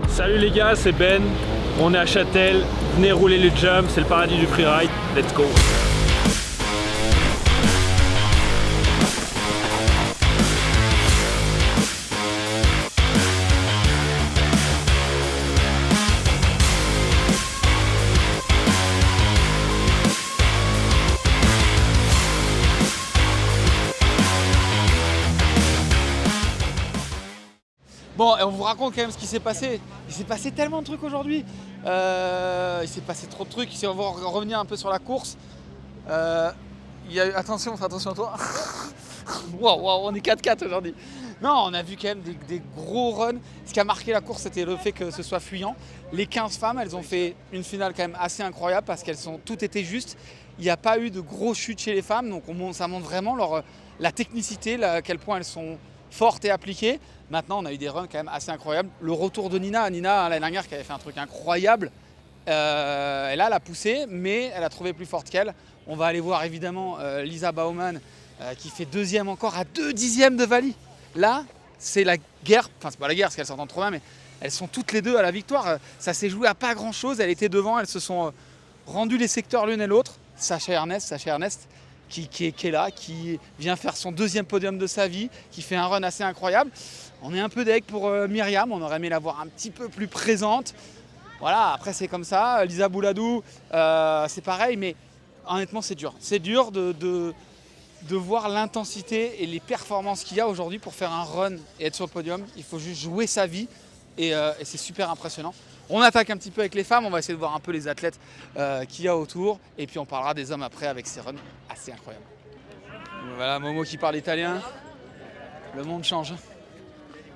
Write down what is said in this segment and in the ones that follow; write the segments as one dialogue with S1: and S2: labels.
S1: Salut les gars, c'est Ben, on est à Châtel, venez rouler le jump, c'est le paradis du freeride, let's go!
S2: Bon, et on vous raconte quand même ce qui s'est passé. Il s'est passé tellement de trucs aujourd'hui. Il s'est passé trop de trucs. Si on va revenir un peu sur la course, il y a eu... Attention, fais attention à toi. Wow, on est 4-4 aujourd'hui. Non, on a vu quand même des gros runs. Ce qui a marqué la course, c'était le fait que ce soit fuyant. Les 15 femmes, elles ont fait une finale quand même assez incroyable parce qu'elles ont toutes été justes. Il n'y a pas eu de grosses chutes chez les femmes. Donc ça montre vraiment la technicité, à quel point elles sont fortes et appliquées. Maintenant, on a eu des runs quand même assez incroyables. Le retour de Nina l'année dernière, qui avait fait un truc incroyable. Elle a la poussée, mais elle a trouvé plus forte qu'elle. On va aller voir évidemment Lisa Baumann qui fait deuxième encore à 2 dixièmes de Vali. Là, c'est la guerre. Enfin, c'est pas la guerre parce qu'elles s'entendent trop bien, mais elles sont toutes les deux à la victoire. Ça s'est joué à pas grand chose. Elle était devant, elles se sont rendues les secteurs l'une et l'autre. Sacha Ernest qui est là, qui vient faire son deuxième podium de sa vie, qui fait un run assez incroyable. On est un peu deg pour Myriam, on aurait aimé la voir un petit peu plus présente. Voilà, après c'est comme ça. Lisa Bouladou, c'est pareil, mais honnêtement c'est dur. C'est dur de voir l'intensité et les performances qu'il y a aujourd'hui pour faire un run et être sur le podium. Il faut juste jouer sa vie et c'est super impressionnant. On attaque un petit peu avec les femmes, on va essayer de voir un peu les athlètes qu'il y a autour. Et puis on parlera des hommes après avec ces runs assez incroyables. Voilà, Momo qui parle italien. Le monde change.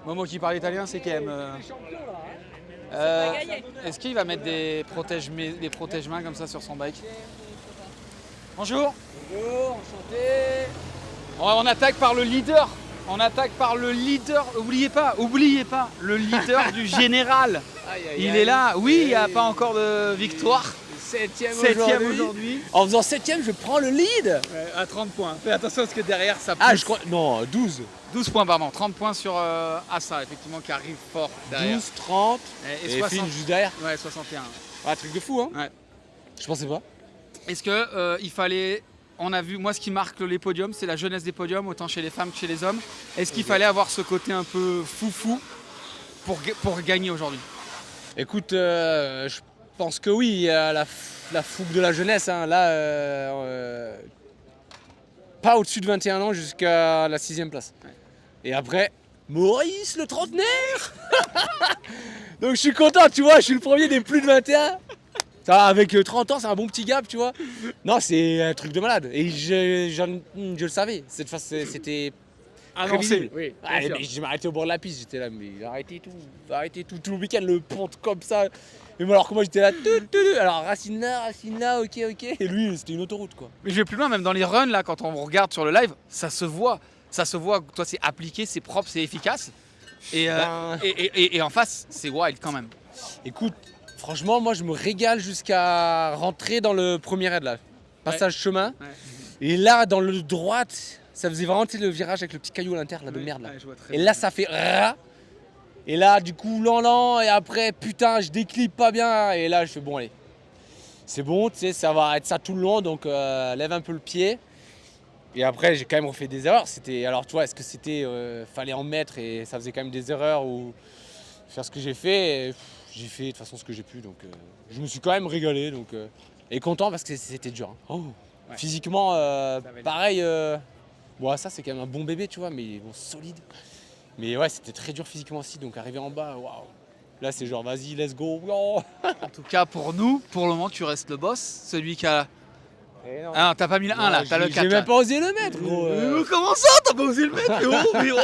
S2: Momo qui parle italien, c'est quand même... est-ce qu'il va mettre des protège-mains comme ça sur son bike? Bonjour.
S3: Bonjour, enchanté.
S2: On attaque par le leader. Oubliez pas, le leader du général. Il est là. Oui, il n'y a pas encore de victoire. Septième aujourd'hui.
S3: En faisant 7ème, je prends le lead.
S2: Ouais, à 30 points. Fais attention parce que derrière ça pousse.
S3: Ah, je crois. Non, 12.
S2: 12 points, pardon. 30 points sur Assa, effectivement, qui arrive fort derrière.
S3: 12, 30. Et
S2: 60...
S3: Finn juste derrière.
S2: Ouais, 61.
S3: Ah, truc de fou, hein.
S2: Ouais.
S3: Je pensais pas.
S2: Est-ce que il fallait. On a vu, moi ce qui marque les podiums, c'est la jeunesse des podiums, autant chez les femmes que chez les hommes. Est-ce qu'il fallait avoir ce côté un peu foufou pour gagner aujourd'hui?
S3: Écoute, je pense que oui, il y a la fougue de la jeunesse. Hein. Là, pas au-dessus de 21 ans jusqu'à la 6ème place. Ouais. Et après, Maurice le trentenaire. Donc je suis content, tu vois, je suis le premier des plus de 21. Ça, avec 30 ans, c'est un bon petit gap, tu vois. Non, c'est un truc de malade. Et je le savais. Cette fois, c'était prévisible.
S2: Oui,
S3: je m'arrêtais au bord de la piste. J'étais là, mais arrêtez tout le week-end, le pont comme ça. Et moi, alors que moi, j'étais là, alors Racine là, ok. Et lui, c'était une autoroute, quoi.
S2: Mais je vais plus loin, même dans les runs, là, quand on regarde sur le live, ça se voit. Toi, c'est appliqué, c'est propre, c'est efficace. Et en face, c'est wild quand même.
S3: Écoute, franchement, moi, je me régale jusqu'à rentrer dans le premier raid, là. Passage chemin. Ouais. Et là, dans le droite, ça faisait vraiment le virage avec le petit caillou à l'intérieur, là, de merde, là. Ouais, et là, ça fait ra. Et là, du coup, lent, et après, putain, je déclipe pas bien. Et là, je fais, bon, allez. C'est bon, tu sais, ça va être ça tout le long, donc lève un peu le pied. Et après, j'ai quand même refait des erreurs. Alors, tu vois, est-ce que c'était... fallait en mettre et ça faisait quand même des erreurs ou faire ce que j'ai fait. J'ai fait de toute façon ce que j'ai pu, donc je me suis quand même régalé, donc, et content parce que c'était dur. Hein. Oh. Ouais. Physiquement, pareil, bon, ça c'est quand même un bon bébé, tu vois, mais bon, solide. Mais ouais, c'était très dur physiquement aussi, donc arriver en bas, waouh. Là c'est genre vas-y, let's go. En
S2: tout cas pour nous, pour le moment tu restes le boss, celui qui a... Ah non, t'as pas mis le 1 là, t'as le 4.
S3: J'ai même pas osé le mettre, gros.
S2: Comment ça, t'as pas osé le mettre?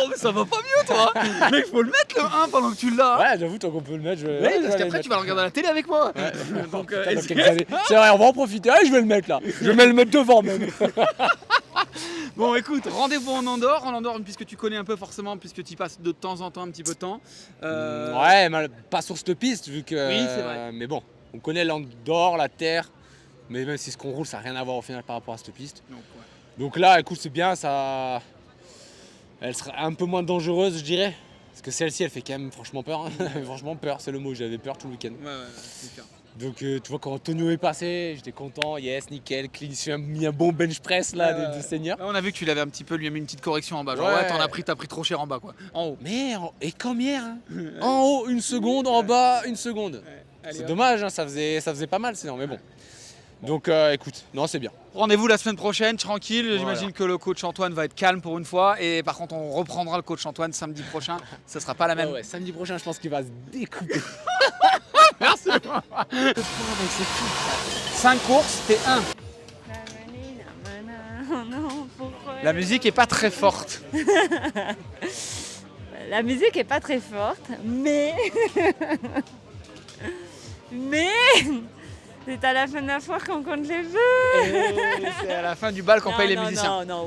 S2: mais ça va pas mieux, toi. Mec, faut le mettre le 1 pendant que tu l'as.
S3: Ouais, j'avoue, tant qu'on peut le mettre,
S2: ouais, parce qu'après, tu vas le regarder à la télé avec moi. Ouais.
S3: Donc, c'est vrai, on va en profiter. Ouais, je vais le mettre là. Je vais le mettre devant même.
S2: Bon, écoute, rendez-vous en Andorre. En Andorre, puisque tu connais un peu forcément, puisque tu y passes de temps en temps un petit peu de temps.
S3: Ouais, mais pas sur cette piste, vu que.
S2: Oui, c'est vrai.
S3: Mais bon, on connaît l'Andorre, la terre. Mais même si ce qu'on roule, ça n'a rien à voir au final par rapport à cette piste. Donc là, écoute, c'est bien, ça. Elle sera un peu moins dangereuse, je dirais. Parce que celle-ci, elle fait quand même franchement peur. Hein. Franchement peur, c'est le mot. J'avais peur tout le week-end.
S2: Ouais, c'est clair.
S3: Donc tu vois, quand Antonio est passé, j'étais content. Yes, nickel. Clean. Il s'est mis un bon bench press là de senior.
S2: Là, on a vu que tu l'avais un petit peu, lui a mis une petite correction en bas. Genre,
S3: Ouais.
S2: t'as pris trop cher en bas, quoi. En haut.
S3: Mais et comme hier, hein. En haut, 1 seconde, en bas, 1 seconde.
S2: Allez,
S3: C'est
S2: hop.
S3: dommage, hein, ça faisait pas mal sinon, mais bon. Donc écoute, non, c'est bien.
S2: Rendez-vous la semaine prochaine, tranquille.
S3: Voilà.
S2: J'imagine que le coach Antoine va être calme pour une fois. Et par contre, on reprendra le coach Antoine samedi prochain. Ça sera pas la même.
S3: Ouais, samedi prochain, je pense qu'il va se découper.
S2: Merci. 5 courses, t'es 1. La musique est pas très forte.
S4: La musique est pas très forte, mais c'est à la fin de la foire qu'on compte les vœux.
S2: Et c'est à la fin du bal qu'on paye les musiciens.
S4: Non.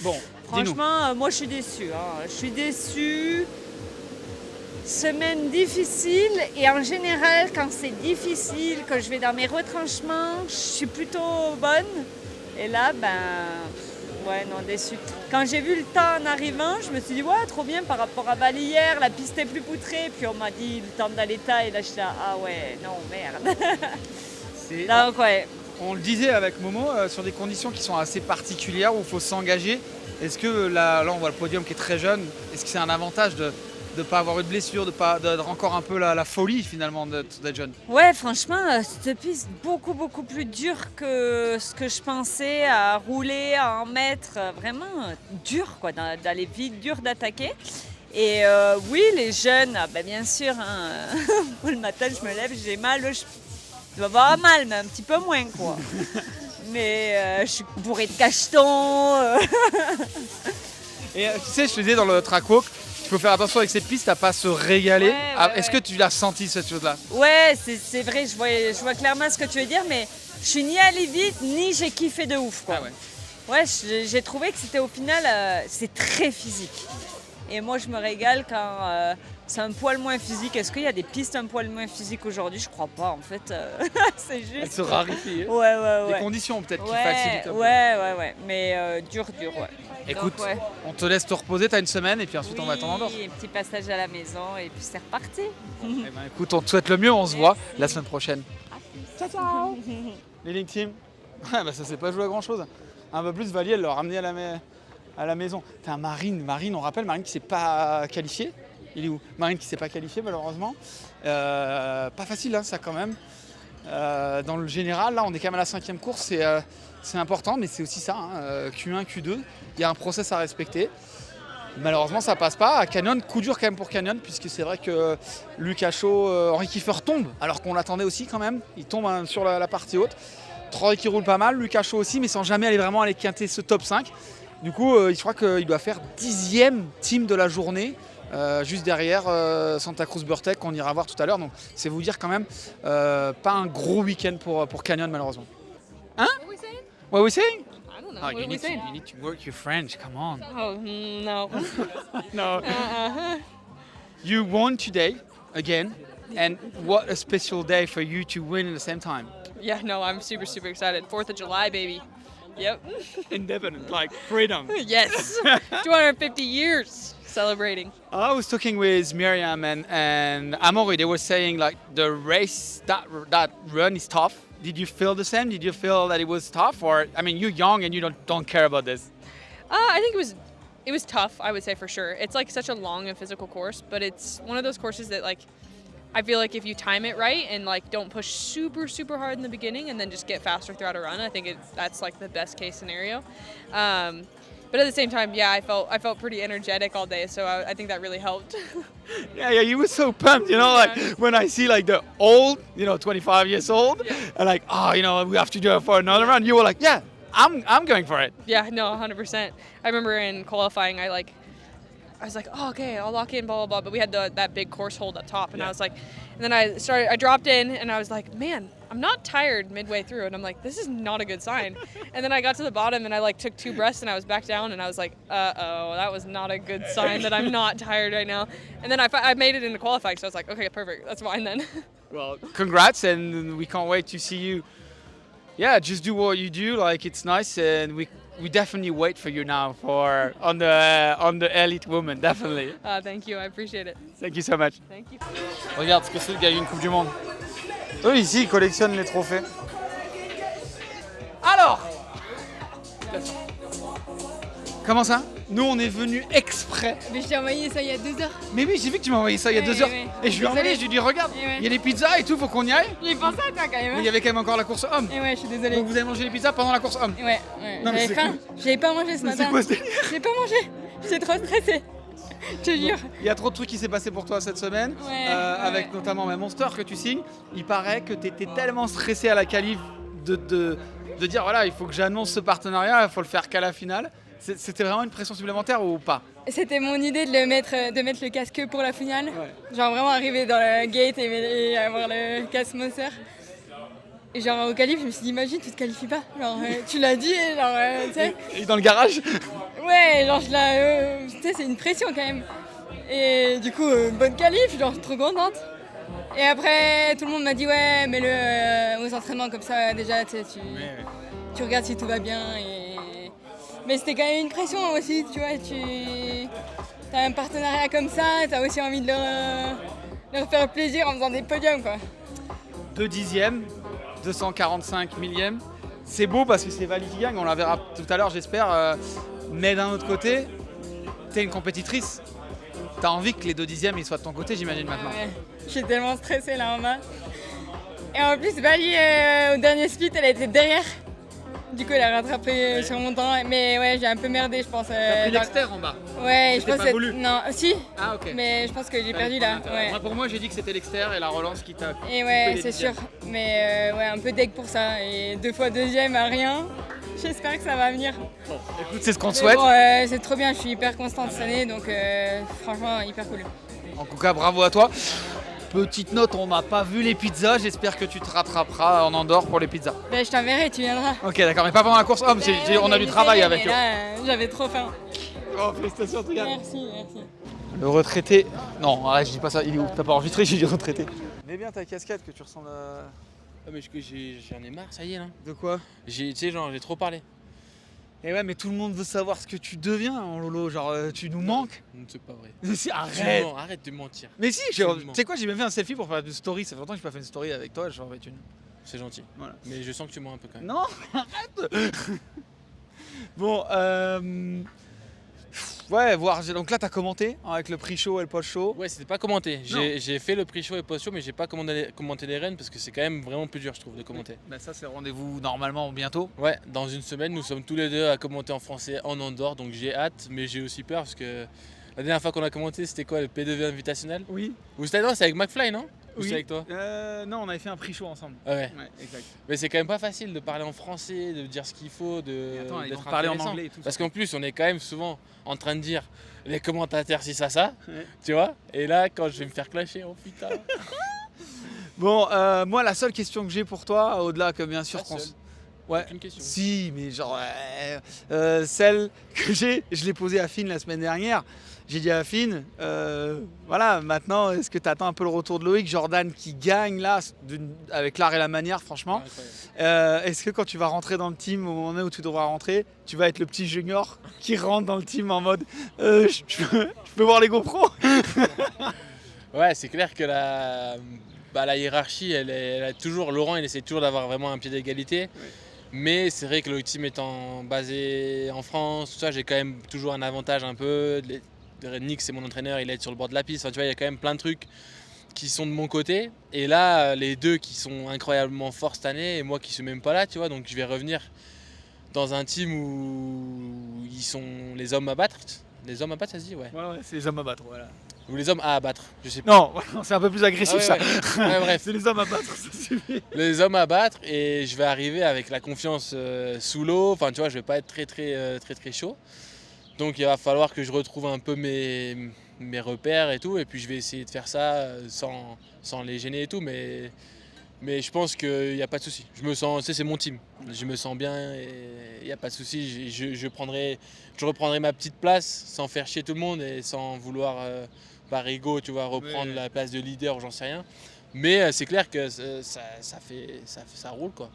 S2: Bon, dis-nous.
S4: Franchement, moi je suis déçue. Je suis déçue. Semaine difficile et en général, quand c'est difficile, que je vais dans mes retranchements, je suis plutôt bonne. Et là, ouais, non, déçue. Quand j'ai vu le temps en arrivant, je me suis dit, ouais, trop bien par rapport à Bali hier, la piste est plus poutrée. Puis on m'a dit le temps d'aller et là, j'étais là, ah ouais, non, merde. Donc, ouais.
S2: On le disait avec Momo, sur des conditions qui sont assez particulières où il faut s'engager. Est-ce que là, on voit le podium qui est très jeune, est-ce que c'est un avantage de ne pas avoir eu de blessure, d'être encore un peu la folie finalement d'être jeune?
S4: Ouais, franchement, cette piste beaucoup plus dure que ce que je pensais, à rouler, à en mettre, vraiment dur quoi, d'aller vite, dur d'attaquer. Et oui, les jeunes, bien sûr, hein, le matin je me lève, j'ai mal, je dois avoir mal, mais un petit peu moins quoi. Mais je suis bourrée de cachetons.
S2: Et tu sais, je te disais dans le track walk, il faut faire attention avec cette piste à pas se régaler.
S4: Ouais,
S2: Est-ce que tu l'as senti cette chose-là?
S4: Ouais, c'est vrai, je vois clairement ce que tu veux dire, mais je suis ni allée vite, ni j'ai kiffé de ouf quoi.
S2: Ah ouais.
S4: Ouais, j'ai trouvé que c'était au final, c'est très physique. Et moi, je me régale quand c'est un poil moins physique. Est-ce qu'il y a des pistes un poil moins physiques aujourd'hui? Je crois pas, en fait. C'est juste...
S2: Elle se raréfie.
S4: Ouais.
S2: Les conditions peut-être qui facilitent un peu.
S4: Ouais. Mais dur, ouais.
S2: Écoute,
S4: Donc, ouais.
S2: on te laisse te reposer, t'as une semaine et puis ensuite on va t'en Andorre.
S4: Oui, un petit passage à la maison et puis c'est reparti.
S2: Eh ben, écoute, on te souhaite le mieux, on se voit la semaine prochaine. Ciao. Les Link Team. Ça s'est pas joué à grand chose. Un peu plus, Valier, elle l'a ramené à la maison. T'as un Marine, on rappelle, Marine qui s'est pas qualifiée. Il est où? Marine qui s'est pas qualifiée malheureusement. Pas facile hein, ça quand même. Dans le général, là on est quand même à la 5e course, c'est important, mais c'est aussi ça, hein, Q1, Q2, il y a un process à respecter. Malheureusement ça passe pas. À Canyon, coup dur quand même pour Canyon, puisque c'est vrai que Lucas Shaw, Henri Kiefer tombe, alors qu'on l'attendait aussi quand même. Il tombe hein, sur la partie haute. Troy qui roule pas mal, Lucas Shaw aussi, mais sans jamais aller vraiment aller quinter ce top 5. Du coup, je crois qu'il doit faire 10e team de la journée, juste derrière Santa Cruz Burtec qu'on ira voir tout à l'heure. Donc c'est vous dire quand même, pas un gros week-end pour Canyon malheureusement. Hein? What are we saying?
S5: I don't know.
S2: Oh,
S5: What
S2: you
S5: are we
S2: need to,
S5: saying?
S2: you need to work your French, come on.
S5: Oh, no.
S2: No. You won today, again, and what a special day for you to win at the same time.
S5: Yeah, no, I'm super excited. 4th of July, baby. Yep.
S2: Independent, like freedom.
S5: Yes. 250 years celebrating.
S2: I was talking with Miriam and Amaury. They were saying like the race, that run is tough. Did you feel the same? Did you feel that it was tough? Or, I mean, you're young and you don't care about this.
S5: I think it was tough, I would say for sure. It's like such a long and physical course, but it's one of those courses that like I feel like if you time it right and like don't push super hard in the beginning and then just get faster throughout a run, I think that's like the best case scenario. But at the same time, yeah, I felt pretty energetic all day, so I think that really helped.
S2: Yeah, you were so pumped, you know, like when I see like the old, 25 years old, and like, oh, we have to do it for another run. You were like, yeah, I'm going for it.
S5: Yeah, no, 100%. I remember in qualifying, I I was like, oh, okay, I'll lock in, blah, blah, blah. But we had that big course hold up top. And I was like, and then I dropped in and I was like, man, I'm not tired midway through. And I'm like, this is not a good sign. And then I got to the bottom and I like took 2 breaths and I was back down and I was like, uh-oh, that was not a good sign that I'm not tired right now. And then I made it into qualifying. So I was like, okay, perfect. That's fine then.
S2: Well, congrats, and we can't wait to see you. Yeah, just do what you do. Like, it's nice, and we definitely wait for you now for on the elite woman, definitely.
S5: Thank you. I appreciate it.
S2: Thank you so much.
S5: Thank you.
S2: Regarde ce que c'est, le gars, une Coupe du Monde. Eux ici, ils collectionnent les trophées. Alors, comment ça? Nous, on est venus exprès.
S6: Mais je t'ai envoyé ça il y a 2 heures.
S2: Mais oui, j'ai vu que tu m'as envoyé ça il y a 2 heures.
S6: ouais.
S2: Et je lui ai envoyé, je lui ai dit, regarde,
S6: Et ouais.
S2: il y a des pizzas et tout, faut qu'on y aille.
S6: J'ai pensé à toi quand même.
S2: Mais il y avait quand même encore la course homme.
S6: Et ouais, je suis désolée.
S2: Donc vous avez mangé les pizzas pendant la course homme.
S6: Ouais.
S2: Non, mais
S6: J'avais
S2: c'est
S6: faim. J'avais pas mangé ce
S2: Mais
S6: matin.
S2: c'est quoi ce délire?
S6: J'ai pas mangé. J'étais trop stressée. Je te jure.
S2: Il y a trop de trucs qui s'est passé pour toi cette semaine,
S6: Ouais,
S2: avec notamment Monster que tu signes. Il paraît que tu étais tellement stressé à la qualif de dire voilà, il faut que j'annonce ce partenariat, il faut le faire qu'à la finale. C'était vraiment une pression supplémentaire ou pas?
S6: C'était mon idée de mettre le casque pour la finale.
S2: Ouais.
S6: Genre vraiment arriver dans le gate et avoir le casque Monster. Et genre au qualif, je me suis dit, imagine, tu te qualifies pas. Genre, tu l'as dit, et genre, tu sais.
S2: Et dans le garage?
S6: Ouais, genre, tu sais, c'est une pression quand même. Et du coup, bonne qualif, genre, trop contente. Et après, tout le monde m'a dit, ouais, mets-le aux entraînements comme ça, déjà, tu sais, tu regardes si tout va bien. Mais c'était quand même une pression aussi, tu vois, t'as un partenariat comme ça, t'as aussi envie de leur faire plaisir en faisant des podiums, quoi.
S2: 2 dixièmes, 245 millièmes. C'est beau parce que c'est Vali qui gagne, on la verra tout à l'heure, j'espère. Mais d'un autre côté, t'es une compétitrice. T'as envie que les 2 dixièmes ils soient de ton côté, j'imagine maintenant.
S6: Ouais, je suis tellement stressée là en bas. Et en plus, Vali, au dernier split, elle était derrière. Du coup, elle a rattrapé sur mon temps. Mais ouais, j'ai un peu merdé, je pense.
S2: T'as pris l'extérieur en bas.
S6: Ouais, je
S2: C'était
S6: pense
S2: pas
S6: que.
S2: voulu.
S6: Non, si.
S2: Ah ok.
S6: Mais je pense que j'ai perdu là. Ouais.
S2: Pour moi, j'ai dit que c'était l'extérieur et la relance qui t'a.
S6: Et
S2: coupé
S6: ouais,
S2: les
S6: c'est sûr.
S2: dixièmes.
S6: Mais ouais, un peu deg pour ça. Et 2 fois deuxième à rien. J'espère que ça va venir.
S2: Bon, écoute, c'est ce qu'on te
S6: Mais
S2: souhaite.
S6: bon, c'est trop bien, je suis hyper constante cette année. Donc franchement, hyper cool.
S2: En tout cas, bravo à toi. Petite note, on n'a pas vu les pizzas. J'espère que tu te rattraperas en Andorre pour les pizzas.
S6: Ben, je t'enverrai, tu viendras.
S2: Ok, d'accord, mais pas pendant la course homme. On a du travail avec eux.
S6: J'avais trop faim.
S2: Oh, félicitations, tout le monde.
S6: Merci.
S2: Le retraité. Non, arrête, je dis pas ça. Il est où? T'as pas enregistré, j'ai dit retraité. Mais bien ta casquette que tu ressembles à.
S3: Ah, mais j'en ai marre, ça y est là.
S2: De quoi?
S3: Tu sais, genre, j'ai trop parlé.
S2: Et ouais, mais tout le monde veut savoir ce que tu deviens en Lolo. Genre, tu nous manques.
S3: C'est pas vrai.
S2: Mais si, arrête.
S3: Non, arrête de mentir.
S2: Mais si, tu
S3: Absolument.
S2: sais quoi, j'ai même fait un selfie pour faire une story. Ça fait longtemps que j'ai pas fait une story avec toi. J'en vais une.
S3: C'est gentil.
S2: Voilà.
S3: Mais je sens que tu mens un peu quand même.
S2: Non, arrête. Bon, ouais, voir. Donc là, t'as commenté avec le pre-show et le post-show.
S3: Ouais, c'était pas commenté.
S2: Non.
S3: J'ai fait le pre-show et post-show, mais j'ai pas commenté les rennes parce que c'est quand même vraiment plus dur, je trouve, de commenter.
S2: Bah ça, c'est rendez-vous normalement bientôt.
S3: Ouais, dans une semaine, nous sommes tous les deux à commenter en français en Andorre, donc j'ai hâte, mais j'ai aussi peur parce que la dernière fois qu'on a commenté, c'était quoi, le P2V invitationnel?
S2: Oui.
S3: Ou c'était non, c'est avec McFly, non? Ou
S2: Oui.
S3: c'est avec toi?
S2: Non, on avait fait un pre-show ensemble.
S3: Ah ouais.
S2: Ouais, exact.
S3: Mais c'est quand même pas facile de parler en français, de dire ce qu'il faut,
S2: Et attends, ils
S3: d'être
S2: vont parler en
S3: intéressant.
S2: anglais et tout.
S3: Parce qu'en plus, on est quand même souvent en train de dire les commentateurs si ça,
S2: Ouais.
S3: tu vois? Et là, quand je vais me faire clasher, oh putain.
S2: Bon, moi, la seule question que j'ai pour toi, au-delà que bien sûr
S3: La
S2: qu'on.
S3: seule.
S2: Ouais.
S3: Aucune question.
S2: Si, mais genre, celle que j'ai, je l'ai posée à Finn la semaine dernière. J'ai dit à Finn, voilà, maintenant, est-ce que tu attends un peu le retour de Loïc Jordan qui gagne là, avec l'art et la manière, franchement.
S3: Incroyable.
S2: Est-ce que quand tu vas rentrer dans le team, au moment où tu devras rentrer, tu vas être le petit junior qui rentre dans le team en mode je peux voir les GoPro?
S3: Ouais, c'est clair que la hiérarchie, elle a toujours, Laurent, il essaie toujours d'avoir vraiment un pied d'égalité.
S2: Ouais.
S3: Mais c'est vrai que le team étant basé en France, tout ça, j'ai quand même toujours un avantage un peu. Nick, c'est mon entraîneur, il est sur le bord de la piste. Enfin, tu vois, il y a quand même plein de trucs qui sont de mon côté. Et là, les deux qui sont incroyablement forts cette année, et moi qui suis même pas là, tu vois. Donc je vais revenir dans un team où ils sont les hommes à battre. Les hommes à battre, ça se dit, ouais.
S2: Ouais, c'est les hommes à battre, voilà.
S3: Ou les hommes à abattre, je sais pas.
S2: Non, c'est un peu plus agressif
S3: Ah ouais,
S2: ça.
S3: ouais. Ouais, bref.
S2: C'est les hommes à battre, ça suffit.
S3: Les hommes à battre, et je vais arriver avec la confiance sous l'eau. Enfin, tu vois, je vais pas être très chaud. Donc il va falloir que je retrouve un peu mes repères et tout, et puis je vais essayer de faire ça sans les gêner et tout, mais je pense qu'il n'y a pas de souci. Je me sens, tu sais, c'est mon team, je me sens bien et il n'y a pas de souci. Je reprendrai ma petite place sans faire chier tout le monde et sans vouloir par ego, tu vois, reprendre la place de leader, j'en sais rien. Mais c'est clair que ça roule, quoi.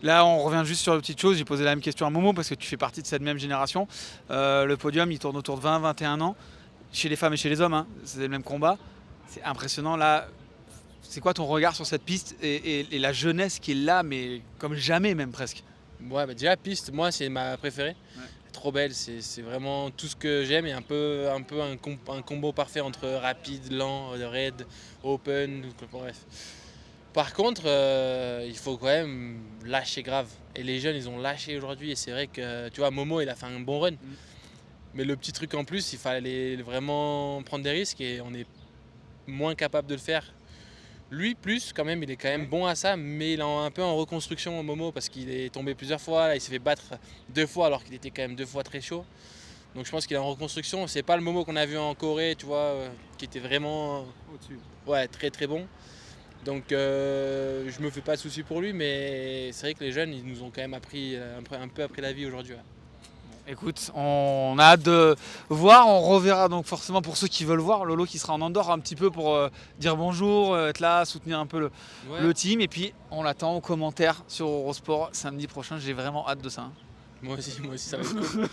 S2: Là, on revient juste sur une petite chose. J'ai posé la même question à Momo parce que tu fais partie de cette même génération. Le podium, il tourne autour de 20-21 ans. Chez les femmes et chez les hommes, hein, c'est le même combat. C'est impressionnant. Là, c'est quoi ton regard sur cette piste et la jeunesse qui est là, mais comme jamais même presque?
S3: Ouais, bah déjà, piste, moi, c'est ma préférée. Ouais. Trop belle, c'est vraiment tout ce que j'aime et un peu un combo parfait entre rapide, lent, raid, open, bref. Par contre, il faut quand même lâcher grave. Et les jeunes, ils ont lâché aujourd'hui. Et c'est vrai que, tu vois, Momo, il a fait un bon run. Mais le petit truc en plus, il fallait vraiment prendre des risques et on est moins capable de le faire. Lui, plus, quand même, il est quand même bon à ça, mais il est un peu en reconstruction, Momo, parce qu'il est tombé plusieurs fois. Là, il s'est fait battre 2 fois alors qu'il était quand même 2 fois très chaud. Donc je pense qu'il est en reconstruction. C'est pas le Momo qu'on a vu en Corée, tu vois, qui était vraiment au-dessus. Ouais, très très bon. Donc je me fais pas de soucis pour lui, mais c'est vrai que les jeunes, ils nous ont quand même appris un peu appris la vie aujourd'hui. Ouais.
S2: Écoute, on a hâte de voir, on reverra donc forcément pour ceux qui veulent voir Lolo qui sera en Andorre un petit peu pour dire bonjour, être là, soutenir un peu le team, et puis on l'attend aux commentaires sur Eurosport samedi prochain, j'ai vraiment hâte de ça.
S3: Moi aussi, ça va être cool.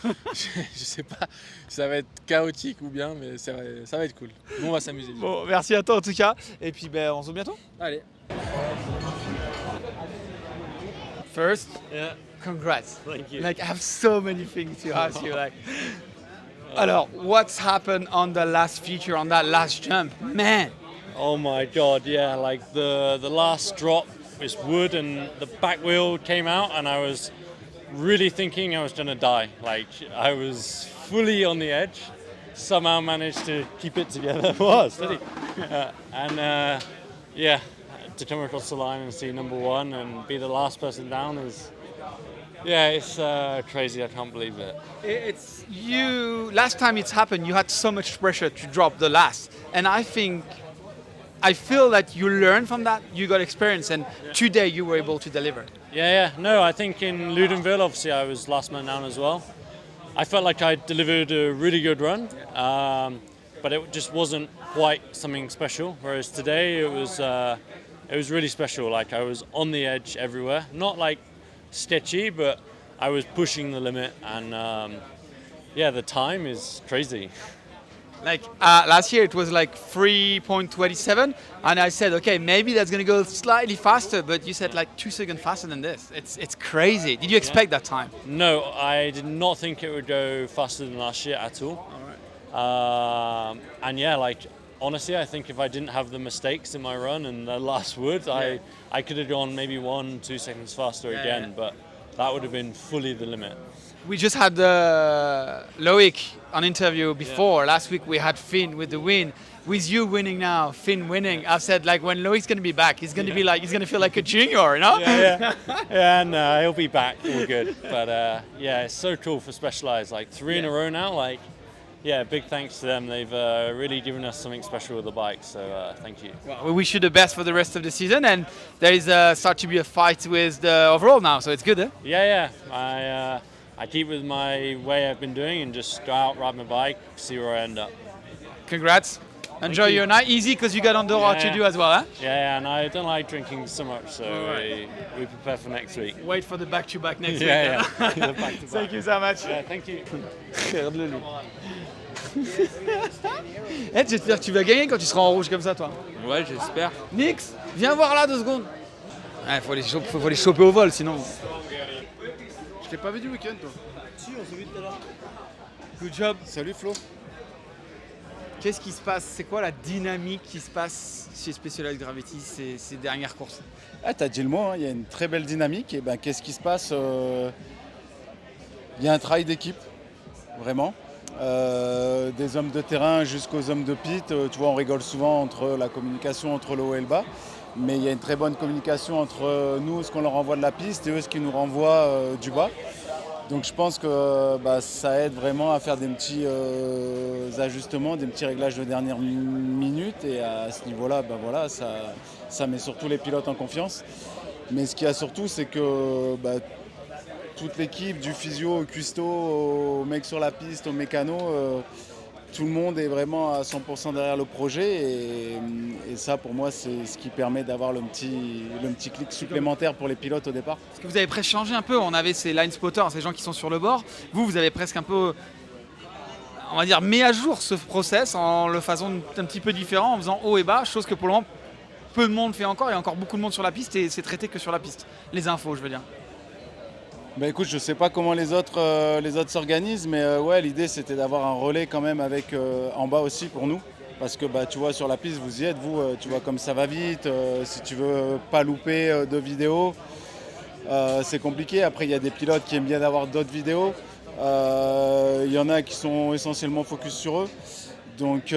S3: je sais pas si ça va être chaotique ou bien, mais ça va être cool. Bon, on va s'amuser.
S2: Bon, merci à toi en tout cas, et puis on se voit bientôt.
S3: Allez.
S2: First, congrats.
S1: Thank you.
S2: Like I have so many things to ask you. Like, alors, what's happened on the last feature, on that last jump, man?
S7: Oh my god, yeah, like the last drop was wood and the back wheel came out and I was really thinking I was gonna die. Like I was fully on the edge, somehow managed to keep it together. Wow, steady. Yeah, to come across the line and see number 1 and be the last person down is, yeah, it's crazy. I can't believe it.
S2: It's you. Last time it's happened, you had so much pressure to drop the last, and I feel that you learned from that. You got experience, and today you were able to deliver.
S7: Yeah. No, I think in Ludenville, obviously, I was last man down as well. I felt like I delivered a really good run, but it just wasn't quite something special. Whereas today, it was really special. Like I was on the edge everywhere, not like sketchy, but I was pushing the limit, and the time is crazy.
S2: Like last year it was like 3.27 and I said, okay, maybe that's going to go slightly faster, but you said like 2 seconds faster than this. It's crazy. Did you expect that time?
S7: No, I did not think it would go faster than last year at all. And yeah, like honestly, I think if I didn't have the mistakes in my run and the last wood, I could have gone maybe 1-2 seconds faster again, but that would have been fully the limit.
S2: We just had Loic on interview before. Last week we had Finn with the win. With you winning now, Finn winning, I've said like when Loic's going to be back, he's going to be like, he's going to feel like a junior, you know?
S7: Yeah, no, he'll be back, all good. But it's so cool for Specialized, like 3 in a row now, like, yeah, big thanks to them. They've really given us something special with the bike, so thank you.
S2: Well, we wish you the best for the rest of the season, and there is start to be a fight with the overall now, so it's good, eh?
S7: Yeah. I keep with my way I've been doing and just go out, ride my bike, see where I end up.
S2: Congrats. Enjoy your night. Easy because you got Andorra to do as well, huh?
S7: Yeah, and I don't like drinking so much, so we prepare for next week.
S2: Wait for the back-to-back next week.
S7: Yeah. The back-to-back.
S2: Thank you so much.
S7: Yeah, thank you.
S2: J'espère que tu vas gagner quand tu seras en rouge comme ça, toi.
S3: Ouais, j'espère.
S2: Nix, viens voir là 2 secondes. Faut les choper au vol, sinon.
S8: Je t'ai pas vu du week-end, toi.
S2: Si, on s'est vu tout à l'heure. Good job.
S8: Salut Flo.
S2: Qu'est-ce qui se passe? C'est quoi la dynamique qui se passe chez Specialized Gravity ces dernières courses?
S8: T'as dit le mot, hein, il y a une très belle dynamique. Et qu'est-ce qui se passe? Il y a un travail d'équipe, vraiment. Des hommes de terrain jusqu'aux hommes de pit. Tu vois, on rigole souvent entre la communication entre le haut et le bas. Mais il y a une très bonne communication entre nous, ce qu'on leur envoie de la piste, et eux, ce qu'ils nous renvoient du bas. Donc je pense que ça aide vraiment à faire des petits ajustements, des petits réglages de dernière minute. Et à ce niveau-là, ça met surtout les pilotes en confiance. Mais ce qu'il y a surtout, c'est que toute l'équipe, du physio au cuistot, aux mecs sur la piste, aux mécanos, tout le monde est vraiment à 100% derrière le projet. Et ça, pour moi, c'est ce qui permet d'avoir le petit clic supplémentaire pour les pilotes au départ.
S2: Parce que vous avez presque changé un peu. On avait ces line spotters, ces gens qui sont sur le bord. Vous avez presque un peu, on va dire, mis à jour ce process en le faisant un petit peu différent, en faisant haut et bas, chose que pour le moment, peu de monde fait encore. Il y a encore beaucoup de monde sur la piste et c'est traité que sur la piste. Les infos, je veux dire.
S8: Écoute, je ne sais pas comment les autres s'organisent, mais l'idée c'était d'avoir un relais quand même avec en bas aussi pour nous. Parce que tu vois, sur la piste, vous y êtes, vous, tu vois comme ça va vite. Si tu veux pas louper de vidéos, c'est compliqué. Après, il y a des pilotes qui aiment bien avoir d'autres vidéos. Il y en a qui sont essentiellement focus sur eux. Donc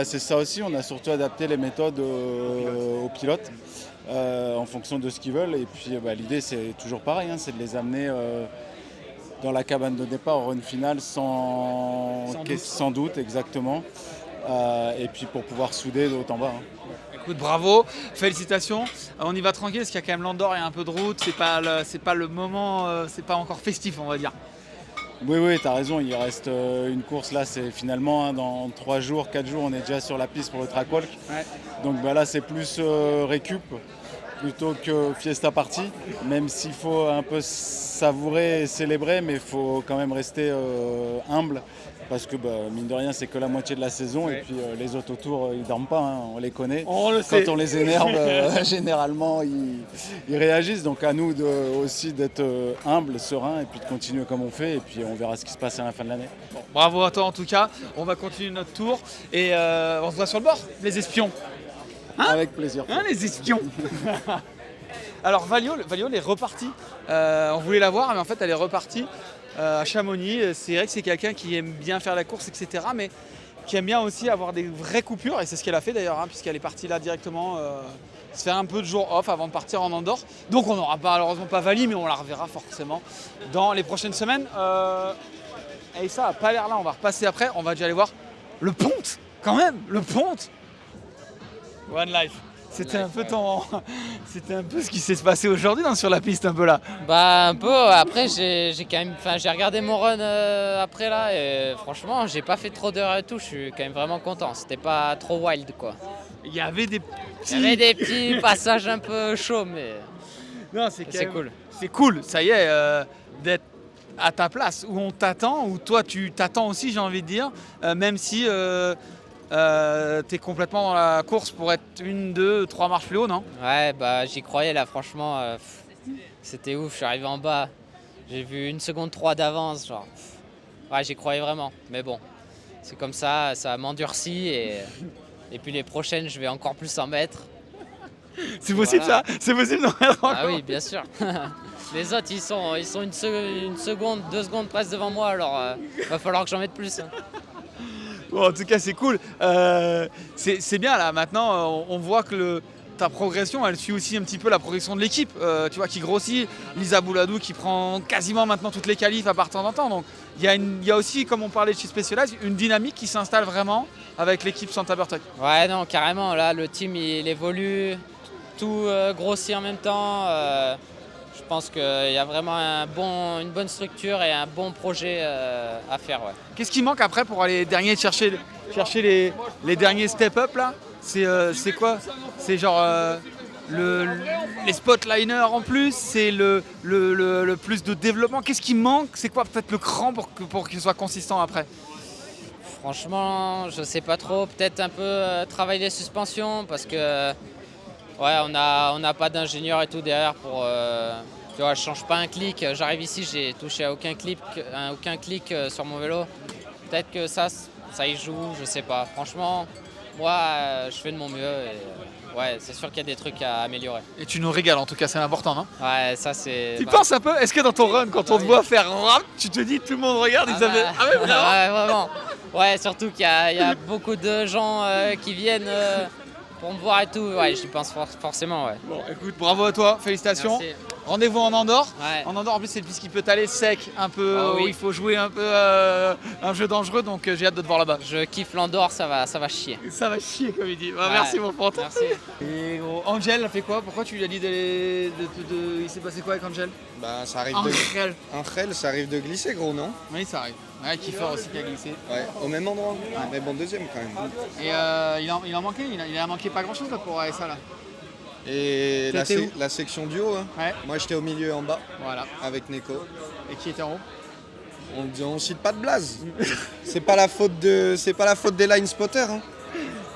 S8: c'est ça aussi, on a surtout adapté les méthodes aux pilotes. En fonction de ce qu'ils veulent. Et puis l'idée c'est toujours pareil, c'est de les amener dans la cabane de départ au run final sans doute exactement. Et puis pour pouvoir souder de haut en bas.
S2: Écoute, bravo, félicitations. On y va tranquille parce qu'il y a quand même l'Andorre, il y a un peu de route, c'est pas le moment, c'est pas encore festif on va dire.
S8: Oui, tu as raison, il reste une course là, c'est finalement dans 3 jours, 4 jours, on est déjà sur la piste pour le track walk. Ouais. Donc là c'est plus récup plutôt que fiesta party, même s'il faut un peu savourer et célébrer, mais il faut quand même rester humble, parce que mine de rien c'est que la moitié de la saison. Ouais. Et puis les autres autour ils dorment pas, on les connaît. Quand on les énerve, généralement ils réagissent, donc à nous aussi d'être humbles, sereins, et puis de continuer comme on fait, et puis on verra ce qui se passe à la fin de l'année.
S2: Bon, bravo à toi en tout cas, on va continuer notre tour, et on se voit sur le bord, les espions.
S8: Avec plaisir.
S2: Les espions. Alors Valiol est repartie. On voulait la voir, mais en fait elle est repartie à Chamonix. C'est vrai que c'est quelqu'un qui aime bien faire la course, etc. Mais qui aime bien aussi avoir des vraies coupures. Et c'est ce qu'elle a fait d'ailleurs, puisqu'elle est partie là directement se faire un peu de jour off avant de partir en Andorre. Donc on n'aura malheureusement pas Vali, mais on la reverra forcément dans les prochaines semaines. Et ça n'a pas l'air là, on va repasser après. On va déjà aller voir le Ponte, quand même, le Ponte. One Life. C'était un peu ce qui s'est passé aujourd'hui sur la piste un peu là.
S9: Un peu. Après j'ai regardé mon run après là et franchement j'ai pas fait trop d'heures et tout. Je suis quand même vraiment content. C'était pas trop wild quoi.
S2: Il y avait des
S9: petits passages un peu chauds mais
S2: non c'est
S9: cool.
S2: C'est cool. Ça y est d'être à ta place où on t'attend, où toi tu t'attends aussi, j'ai envie de dire, même si t'es complètement dans la course pour être 1, 2, 3 marches plus haut, non?
S9: Ouais, j'y croyais là, franchement, c'était ouf. Je suis arrivé en bas, j'ai vu 1 seconde 3 d'avance, genre. Ouais, j'y croyais vraiment. Mais bon, c'est comme ça m'endurcit et puis les prochaines, je vais encore plus en mettre.
S2: C'est possible ça? C'est possible d'en mettre encore?
S9: Ah oui, bien sûr. Les autres, ils sont 1 seconde, 2 secondes presque devant moi, alors va falloir que j'en mette plus.
S2: Bon, en tout cas, c'est cool. C'est bien là. Maintenant, on voit que ta progression, elle suit aussi un petit peu la progression de l'équipe. Tu vois, qui grossit. Lisa Bouladou qui prend quasiment maintenant toutes les qualifs à part de temps en temps. Donc, il y a aussi, comme on parlait de chez Specialized, une dynamique qui s'installe vraiment avec l'équipe Santa Bertocq.
S9: Ouais, non, carrément. Là, le team, il évolue. Tout grossit en même temps. Je pense qu'il y a vraiment une bonne structure et un bon projet à faire. Ouais.
S2: Qu'est-ce qui manque après pour aller chercher les derniers step-up là? C'est quoi? C'est genre les spotliners en plus? C'est le plus de développement? Qu'est-ce qui manque? C'est quoi peut-être le cran pour qu'il soit consistant après?
S9: Franchement, je sais pas trop. Peut-être un peu travailler les suspensions parce que ouais, on n'a pas d'ingénieur et tout derrière pour... tu vois, je change pas un clic. J'arrive ici, j'ai touché à aucun clic sur mon vélo. Peut-être que ça y joue, je sais pas. Franchement, moi, je fais de mon mieux. Et, ouais, c'est sûr qu'il y a des trucs à améliorer.
S2: Et tu nous régales, en tout cas, c'est important, non?
S9: Ouais, ça c'est...
S2: Tu penses un peu, est-ce que dans ton run, quand on te voit faire rap, tu te dis, tout le monde regarde, ils avaient... Ah ouais, vraiment?
S9: Ouais, vraiment. Ouais, surtout qu'il y a beaucoup de gens qui viennent... pour me voir et tout, ouais, j'y pense forcément, ouais.
S2: Bon, écoute, bravo à toi, félicitations.
S9: Merci.
S2: Rendez-vous en Andorre.
S9: Ouais.
S2: En Andorre, en plus, c'est une piste qui peut aller sec, un peu,
S9: Ah oui.
S2: où il faut jouer un peu un jeu dangereux, donc j'ai hâte de te voir là-bas.
S9: Je kiffe l'Andorre, ça va chier.
S2: Ça va chier, comme il dit. Bah,
S9: Ouais.
S2: Merci, mon pote.
S9: Merci.
S2: Et gros, Angel a fait quoi? Pourquoi tu lui as dit il s'est passé quoi avec Angel?
S10: Bah ça arrive
S2: Angel.
S10: Angel, ça arrive de glisser gros, non?
S2: Oui, ça arrive. Ouais, Kiefer aussi qui a glissé.
S10: Ouais, au même endroit. Mais bon, deuxième quand même.
S2: Et il en manquait, il a manqué pas grand-chose là pour ASA là.
S10: Et
S2: T'étais où?
S10: la section duo, hein.
S2: Ouais.
S10: Moi j'étais au milieu en bas
S2: Voilà.
S10: avec Neko.
S2: Et qui était en haut?
S10: On cite pas de blaze. c'est pas la faute des line spotters. Hein.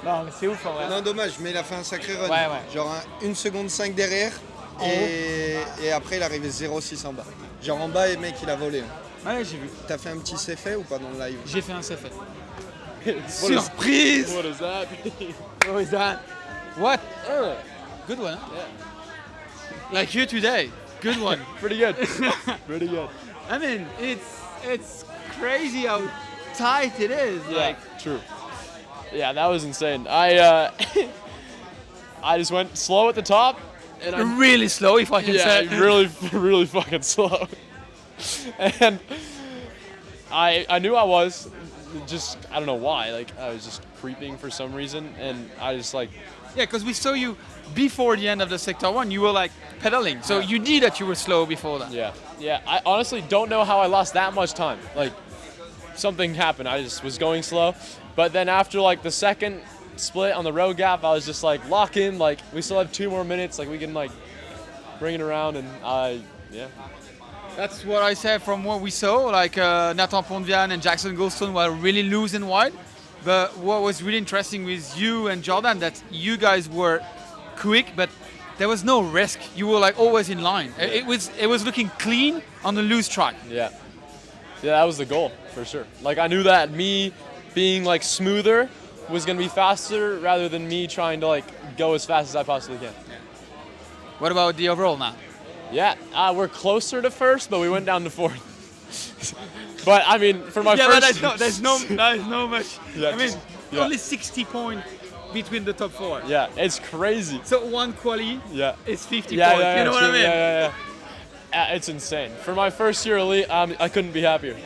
S2: Non, mais c'est ouf en vrai.
S10: Non, dommage, mais il a fait un sacré run.
S2: Ouais.
S10: Genre 1 seconde 5 derrière.
S2: En
S10: Et après il est arrivé 0,6 en bas. Genre en bas, et mec, il a volé. Hein.
S2: Ouais, j'ai vu.
S10: T'as fait un petit CF ou pas dans le live?
S2: J'ai fait un CF. Surprise!
S1: What is that?
S2: What is that? What? Good one. Huh? Like you today. Good one.
S1: Pretty good. Pretty good.
S2: I mean, it's crazy how tight it is. Like,
S1: True. Yeah, that was insane. I just went slow at the top, and I
S2: really slow, if I can say.
S1: really fucking slow. And I knew I was just I don't know why. Like I was just creeping for some reason, and I just like
S2: Yeah, because we saw you before the end of the sector one. You were like pedaling, so you knew that you were slow before that.
S1: yeah. I honestly don't know how I lost that much time. Like something happened. I just was going slow, but then after like the second split on the road gap, I was just like lock in. Like we still have 2 more minutes. Like we can like bring it around, and yeah.
S2: That's what I said from what we saw. Like Nathan Pontvian and Jackson Goldstone were really loose and wide. But what was really interesting with you and Jordan, that you guys were quick, but there was no risk. You were like always in line. It was looking clean on the loose track.
S1: Yeah, that was the goal for sure. Like I knew that me being like smoother was gonna be faster rather than me trying to like go as fast as I possibly can.
S2: What about the overall now?
S1: Yeah, we're closer to first, but we went down to fourth. But I mean, for my
S2: Yeah, but
S1: first,
S2: there's no much.
S1: Yeah,
S2: I mean,
S1: yeah.
S2: only 60 points between the top 4.
S1: yeah, it's crazy.
S2: So one quali
S1: Yeah,
S2: is 50
S1: yeah,
S2: points.
S1: yeah,
S2: You know what I
S1: true,
S2: mean?
S1: yeah. It's insane. For my first year elite, I couldn't be happier.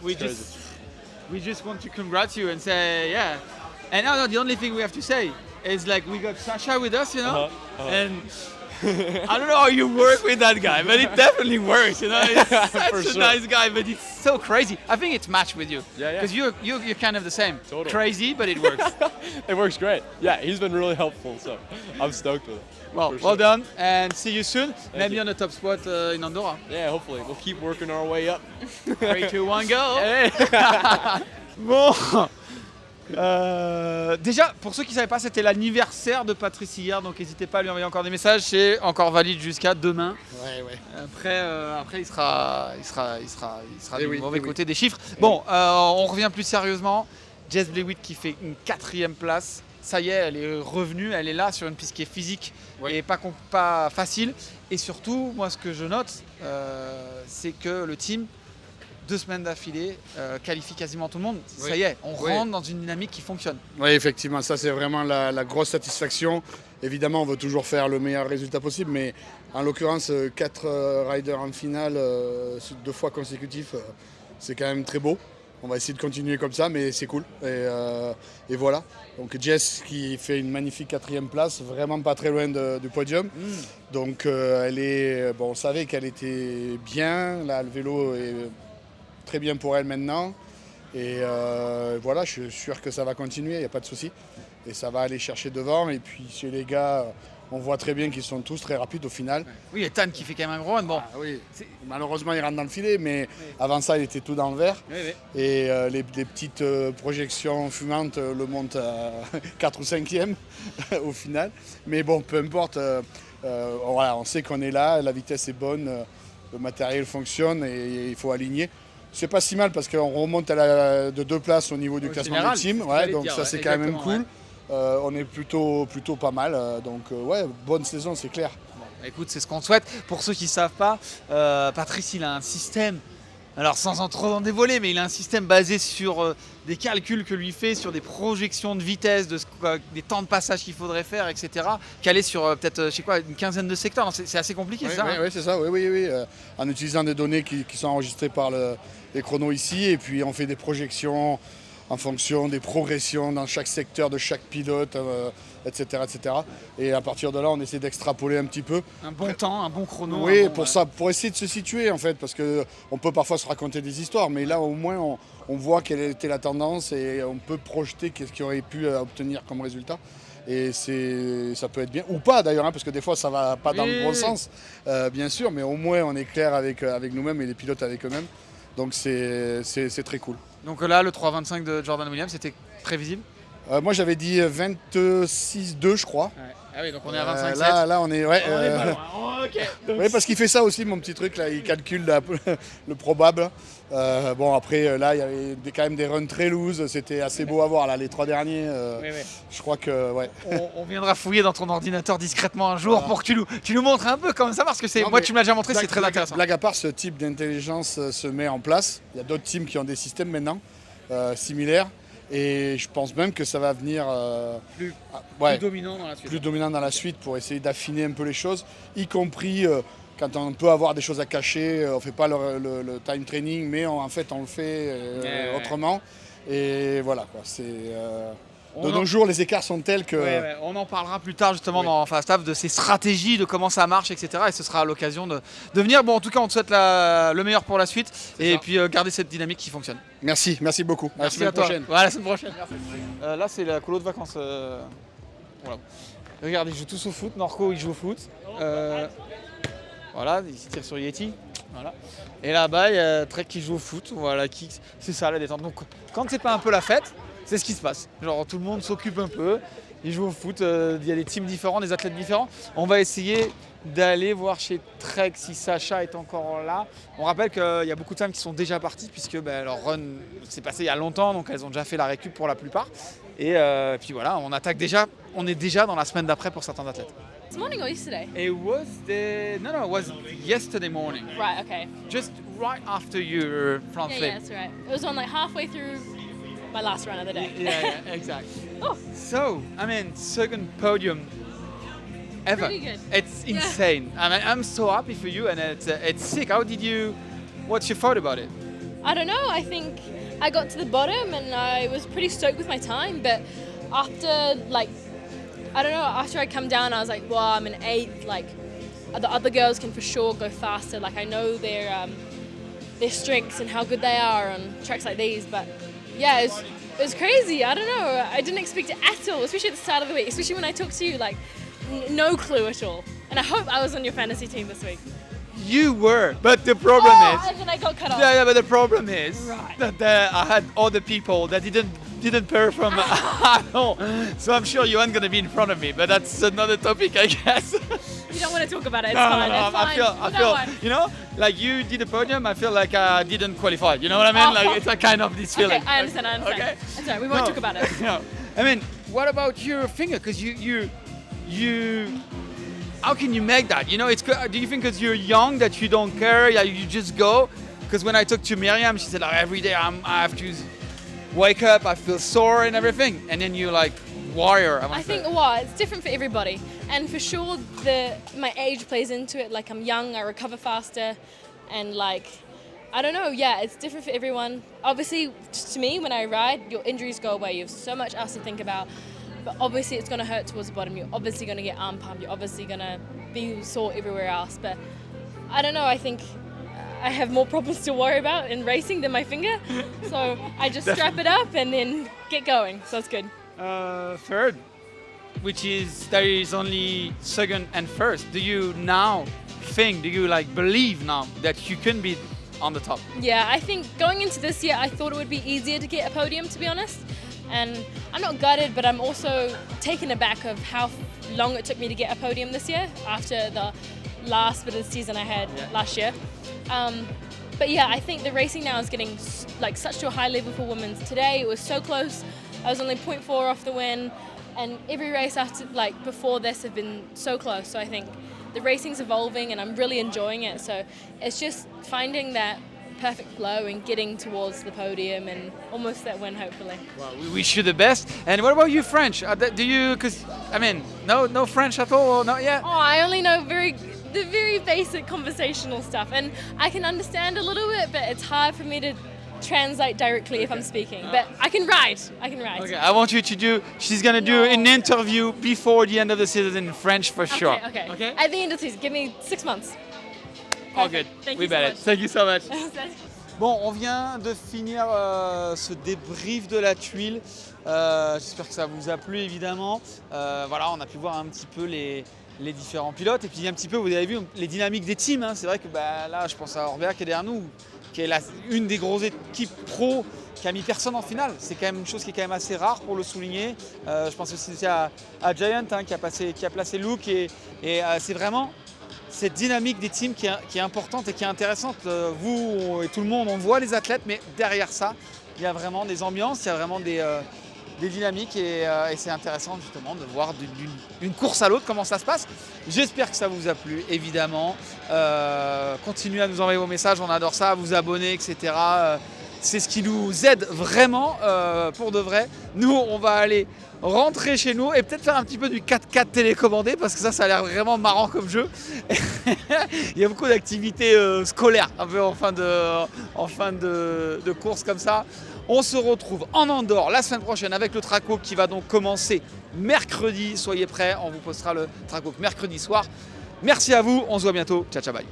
S2: We just want to congratulate you and say, yeah. And now the only thing we have to say is like we got Sasha with us, you know, and I don't know how you work with that guy, but it definitely works, you know. He's such
S1: For
S2: a
S1: sure.
S2: nice guy, but it's so crazy. I think it's matched with you.
S1: Yeah, yeah.
S2: Because you're kind of the same.
S1: Totally.
S2: Crazy, but it works.
S1: It works great. Yeah, he's been really helpful, so I'm stoked with it.
S2: Well,
S1: For
S2: well
S1: sure.
S2: done, and see you soon. Maybe
S1: you.
S2: on the top spot in Andorra.
S1: Yeah, hopefully we'll keep working our way up.
S2: 3, 2, 1, go.
S1: Hey.
S2: Bon. Déjà, pour ceux qui ne savaient pas, c'était l'anniversaire de Patrice hier, donc n'hésitez pas à lui envoyer encore des messages. C'est encore valide jusqu'à demain.
S10: Ouais.
S2: Après, il sera du mauvais côté des chiffres.
S10: Eh
S2: Bon, on revient plus sérieusement. Jess Blewitt qui fait une 4e place. Ça y est, elle est revenue, elle est là sur une piste qui est physique et pas facile. Et surtout, moi, ce que je note, c'est que le team, 2 semaines d'affilée, qualifie quasiment tout le monde.
S11: Oui.
S2: Ça y est, on
S11: Oui.
S2: rentre dans une dynamique qui fonctionne.
S11: Oui, effectivement, ça c'est vraiment la grosse satisfaction. Évidemment, on veut toujours faire le meilleur résultat possible, mais en l'occurrence, 4 riders en finale, 2 fois consécutifs, c'est quand même très beau. On va essayer de continuer comme ça, mais c'est cool. Et voilà. Donc Jess qui fait une magnifique 4e place, vraiment pas très loin du podium. Donc on savait qu'elle était bien. Là, le vélo est très bien pour elle maintenant. Et voilà, je suis sûr que ça va continuer, il n'y a pas de souci. Et ça va aller chercher devant. Et puis chez les gars, on voit très bien qu'ils sont tous très rapides au final.
S2: Oui, il y a Tan qui fait quand même un gros run. Bon,
S11: Oui, malheureusement, il rentre dans le filet, mais avant ça, il était tout dans le vert. Et les petites projections fumantes le montent à 4 ou 5e au final. Mais bon, peu importe, voilà, on sait qu'on est là, la vitesse est bonne, le matériel fonctionne et il faut aligner. C'est pas si mal parce qu'on remonte de 2 places au niveau du classement
S2: général,
S11: du team,
S2: c'est ce que j'allais
S11: donc
S2: dire,
S11: ça
S2: ouais,
S11: c'est quand même
S2: exactement,
S11: cool. On est plutôt pas mal, donc ouais, bonne saison, c'est clair.
S2: écoute, c'est ce qu'on souhaite. Pour ceux qui ne savent pas, Patrice, il a un système Alors sans trop en dévoiler, mais il a un système basé sur des calculs que lui fait, sur des projections de vitesse, des temps de passage qu'il faudrait faire, etc. Calé sur peut-être, je sais quoi, une quinzaine de secteurs. Non, c'est assez compliqué, ça.
S11: Oui, c'est ça, oui. En utilisant des données qui sont enregistrées par les chronos ici, et puis on fait des projections en fonction des progressions dans chaque secteur de chaque pilote, etc., etc. Et à partir de là, on essaie d'extrapoler un petit peu.
S2: Un bon temps, un bon chrono.
S11: Oui, pour essayer de se situer en fait, parce qu'on peut parfois se raconter des histoires, mais là au moins on voit quelle était la tendance et on peut projeter qu'est-ce qu'il aurait pu obtenir comme résultat. Et ça peut être bien, ou pas d'ailleurs, parce que des fois ça va pas dans le bon sens, bien sûr, mais au moins on est clair avec nous-mêmes et les pilotes avec eux-mêmes. Donc c'est très cool.
S2: Donc là, le 3,25 de Jordan Williams, c'était prévisible?
S11: Moi j'avais dit 26,2 je crois.
S2: Ouais. Ah oui, donc on est à 25,7.
S11: Là on est... Ouais,
S2: on est pas loin. Oh, okay.
S11: Oui, parce qu'il fait ça aussi, mon petit truc, là, il calcule le probable. Bon, après, là, il y avait quand même des runs très loose, c'était assez beau à voir, là, les 3 derniers.
S2: Oui.
S11: Je crois que, ouais.
S2: On viendra fouiller dans ton ordinateur discrètement un jour pour que tu nous montres un peu comment ça marche, parce que moi, tu me l'as déjà montré, c'est très intéressant.
S11: Blague à part, ce type d'intelligence se met en place. Il y a d'autres teams qui ont des systèmes maintenant similaires. Et je pense même que ça va venir
S2: plus dominant dans la suite.
S11: Plus dominant dans la suite pour essayer d'affiner un peu les choses, y compris quand on peut avoir des choses à cacher. On ne fait pas le time training, mais en fait on le fait autrement. Et voilà, quoi. De nos jours, les écarts sont tels que...
S2: On en parlera plus tard justement dans Fast Half de ces stratégies, de comment ça marche, etc. Et ce sera l'occasion de venir. Bon, en tout cas, on te souhaite le meilleur pour la suite. Et puis garder cette dynamique qui fonctionne.
S11: Merci beaucoup.
S2: Merci à toi. À la semaine prochaine. Là, c'est la colo de vacances. Voilà. Regarde, ils jouent tous au foot. Norco, il joue au foot. Voilà, il tire sur Yeti. Voilà. Et là-bas, il y a Trek qui joue au foot. Voilà, c'est ça la détente. Donc, quand c'est pas un peu la fête, c'est ce qui se passe. Genre tout le monde s'occupe un peu, ils jouent au foot, il y a des teams différents, des athlètes différents. On va essayer d'aller voir chez Trek si Sacha est encore là. On rappelle qu'il y a beaucoup de femmes qui sont déjà parties puisque leur run s'est passé il y a longtemps, donc elles ont déjà fait la récup pour la plupart. Et puis voilà, on est déjà dans la semaine d'après pour certains athlètes.
S5: This morning or yesterday?
S2: It was it was yesterday morning.
S5: Right, okay.
S2: Just right after your front flip.
S5: Yeah, that's right. It was on like halfway through my last run of the day.
S2: Yeah, exactly.
S5: Oh.
S2: So, I mean, second podium ever.
S5: Pretty good.
S2: It's insane. I mean, I'm so happy for you, and it's sick. What's your thought about it?
S5: I don't know. I think I got to the bottom and I was pretty stoked with my time, but after after I come down, I was like, well, I'm in 8th. Like, the other girls can for sure go faster. Like, I know their strengths and how good they are on tracks like these, but yeah, it was crazy. I don't know. I didn't expect it at all, especially at the start of the week, especially when I talked to you, like, no clue at all. And I hope I was on your fantasy team this week.
S2: You were, but the problem is...
S5: and then I got cut off.
S2: Yeah, but the problem is that I had other people that didn't perform at all. So I'm sure you aren't going to be in front of me, but that's another topic, I guess.
S5: You don't want to talk about it, it's
S2: No,
S5: fine.
S2: no,
S5: It's
S2: I
S5: fine.
S2: feel, like you did a podium, I feel like I didn't qualify. You know what I mean? Like it's a kind of this feeling.
S5: Okay, I understand.
S2: Okay.
S5: That's right, we won't talk about it.
S2: No. I mean, what about your finger? Because you how can you make that? You know, do you think because you're young that you don't care, you just go? Because when I talked to Miriam, she said, every day I have to wake up, I feel sore and everything. And then you like warrior.
S5: I think it's different for everybody, and for sure my age plays into it. Like, I'm young, I recover faster, and like, I don't know, it's different for everyone. Obviously, just to me, when I ride, your injuries go away. You have so much else to think about, but obviously it's going to hurt towards the bottom. You're obviously going to get arm pump. You're obviously going to be sore everywhere else. But I don't know, I think I have more problems to worry about in racing than my finger. So I just strap it up and then get going. So it's good.
S2: Third, which is there is only second and first. Do you believe now that you can be on the top?
S5: Yeah, I think going into this year, I thought it would be easier to get a podium, to be honest. And I'm not gutted, but I'm also taken aback of how long it took me to get a podium this year after the last bit of the season I had last year. But yeah, I think the racing now is getting like such to a high level for women. Today it was so close. I was only 0.4 off the win, and every race before this have been so close. So I think the racing's evolving and I'm really enjoying it. So it's just finding that perfect flow and getting towards the podium and almost that win, hopefully.
S2: Well, we wish you the best. And what about you, French? Do you? Because I mean, no French at all, or not yet?
S5: Oh, I only know the very basic conversational stuff, and I can understand a little bit, but it's hard for me to translate directly if I'm speaking. But I can write.
S2: Okay, I want you to do. She's gonna do an interview before the end of the season in French for sure.
S5: Okay. At the end of the season, give me 6 months.
S2: All good.
S5: Thank
S2: We
S5: you so
S2: bet it.
S5: much.
S2: Thank you so much. Bon, on vient de finir ce débrief de la tuile. J'espère que ça vous a plu évidemment. Voilà, on a pu voir un petit peu les différents pilotes et puis un petit peu, vous avez vu les dynamiques des teams. Hein. C'est vrai que là, je pense à Orbea qui est derrière nous, qui est une des grosses équipes pro qui a mis personne en finale. C'est quand même une chose qui est quand même assez rare pour le souligner. Je pense aussi à Giant hein, qui a placé Luke et c'est vraiment cette dynamique des teams qui est importante et qui est intéressante. Vous et tout le monde, on voit les athlètes, mais derrière ça, il y a vraiment des ambiances, il y a vraiment des dynamiques et c'est intéressant justement de voir d'une course à l'autre comment ça se passe. J'espère que ça vous a plu, évidemment. Continuez à nous envoyer vos messages, on adore ça, à vous abonner, etc. C'est ce qui nous aide vraiment pour de vrai. Nous, on va aller rentrer chez nous et peut-être faire un petit peu du 4x4 télécommandé parce que ça a l'air vraiment marrant comme jeu. Il y a beaucoup d'activités scolaires un peu en fin de course comme ça. On se retrouve en Andorre la semaine prochaine avec le track walk qui va donc commencer mercredi. Soyez prêts, on vous postera le track walk mercredi soir. Merci à vous, on se voit bientôt. Ciao, ciao, bye.